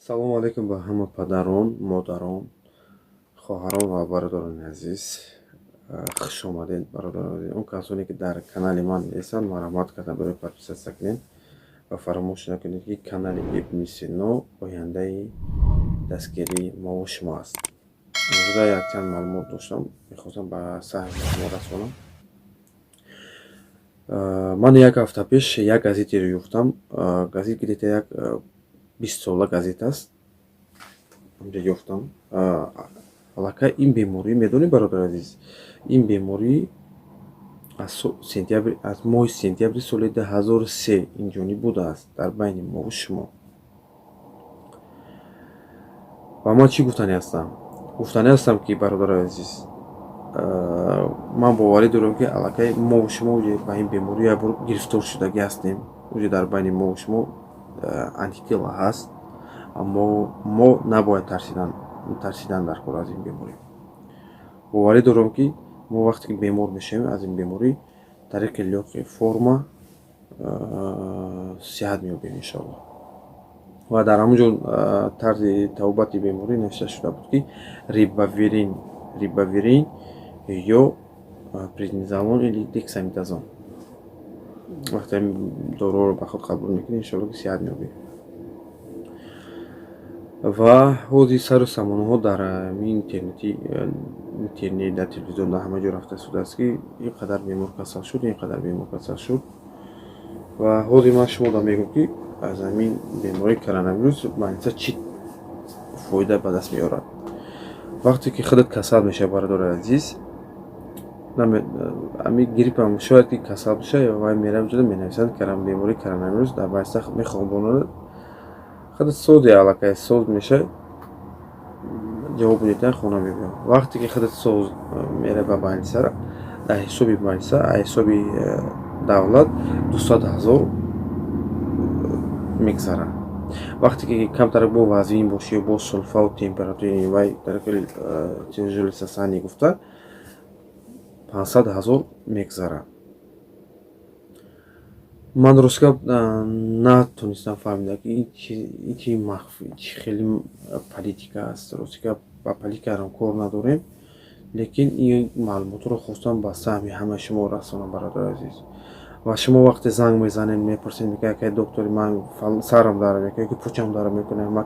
Салом алейкум ба ҳама падарон, модарон, хоҳарон ва бародарони азиз. Хуш омадед бародарони азиз. Он касоне ки дар канали ман ҳастанд, марҳамат карда барои подписатсия кунед ва фаромӯш накунед ки канали Ибн Сино ояндаи дастгирии мо ва шумо аст. Имрӯза якчанд маълумот доштам, мехостам ба саҳви шумо расонам. Ман як ҳафта пеш як газетеро ёфтам. Газет гидета як 20 сола газет аст. Онҷа ёфтам. Аллакай ин беморӣ, медонӣ бародар азиз, ин беморӣ аз моҳи сентябри соли 2003 инҷониб будааст дар байни мову шумо. Ва ман чӣ гуфтанӣ ҳастам? Гуфтанӣ ҳастам ки бародар азиз, ман боварӣ дорам ки аллакай мову шумо ба ин беморӣ як бор гирифтор шудагӣ ҳастем. Дар байни мову шумо антитела ҳаст. Аммо мо набояд тарсидан дар кор аз ин беморӣ. Боварӣ дорам ки мо вақте ки бемор мешавем аз ин беморӣ тариқи лёқи форма сиҳат меёбем иншоаллоҳ. Ва дар ҳамон ҷо тарзи тавбати беморӣ навишта шуда буд ки рибавирин ё преднизолон или дексаметазон. Вақте дороро ба худ қабул мекунӣ иншоаллоҳ ки сиҳат меёбем. Ва ҳозир сару самонаҳо дар интернет, дар телевизион, дар ҳама ҷо рафта шудааст ки ин қадар бемор касал шуд, ин қадар бемор касал шуд. Ва ҳозир ман шуморо мегӯям ки аз ҳамин бемории коронавирус маъниса чӣ фоида ба даст меорад. Вақте ки худат касал мешавӣ бародари азиз, ами гриппам шояд ки касал боша, вай меравад менависад бемории коронавирус дар байста мехобонад. Худат созе аллакай соз мешавад, ҷавоб дидан хона мебиём. Вақте ки худат соз мера ба больница, дар ҳисоби больница, ҳисоби давлат 200,000 мегзарад. Вақте ки камтар бо вазъин бошӣ, бо сулфа ва температураи вай тариқи ҷӯлисасани гуфта 500,000 мегзарад. Ман ростгап натонистам фаҳмида ки ин чӣ махфӣ, чӣ хеле политика аст. Ростгап ба политикарам кор надорем, лекин ин маълумотро хостам ба саҳми ҳамаи шумо расонам бародар азиз. Ва шумо вақте занг мезанед, мепурсед ки доктори ман сарам дард мекунад, ки почам дард мекунад, ман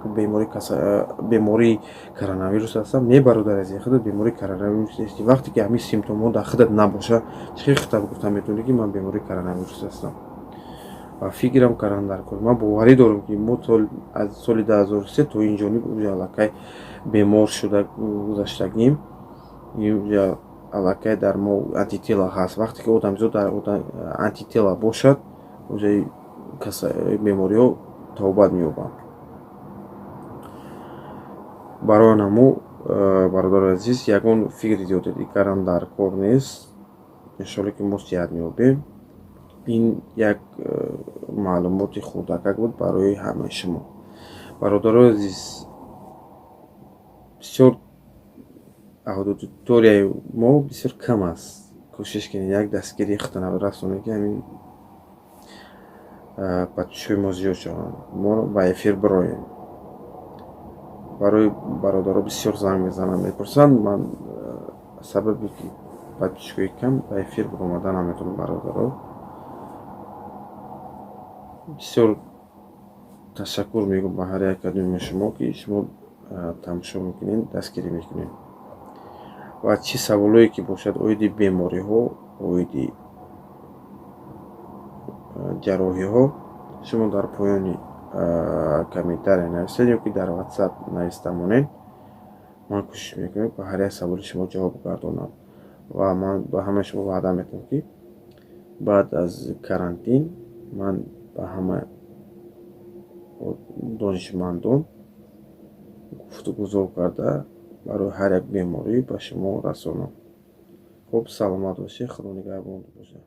бемории коронавирус ҳастам. Не бародар азиз, худат бемории коронавирус нести. Вақте ки ҳамин симптомҳо дар худат набоша, чӣ хеле гуфта метавонӣ ки ман бемории коронавирус ҳастам. Ва фикрам кардан дар кор. Ман боварӣ дорам ки мо аз соли 2003 то инҷониб аллакай бемор шуда гузаштагим. Аллакай дар мо антитела ҳаст. Вақте ки одамзод дар антитела бошад, бемориҳо тавбат меёбанд. Барои намо бародари азиз, ягон фикри зиёдатӣ кардан дар кор нест. Иншоаллоҳ ки мо сиҳат меёбем. ин як маълумоти хурдакак буд барои ҳамаи шумо. Бародари азиз, бисёр аудиторияи мо бисёр кам аст. Кӯшиш кинед як дастгирии худтона расонед ки ҳамин подписчикои мо зиёд шаванд. Мо ба эфир бироем. Барои бародаро бисёр занг мезананд, мепурсанд. Ман сабаби ки подписчикои кам ба эфир биромада наметавонам бародаро. бисёр ташаккур мегӯям ба ҳар як кадоми шумо ки шумо тамошо мекунед, дастгирӣ мекунед. Ва чӣ саволое ки бошад оиди бемориҳо, оиди ҷарроҳиҳо, шумо дар поёни комментария нависед ё ки дар WhatsApp нависта монед. Ман кӯшиш мекунам ба ҳар як саволи шумо ҷавоб гардонам. Ва ман ба ҳамаи шумо ваъда медиҳам ки баъд аз карантин ман ба ҳама донишмандон гуфтугузор карда барои ҳар як беморӣ ба шумо расонам. Хуб, саломат бошед. Худо нигаҳбонтон бошад.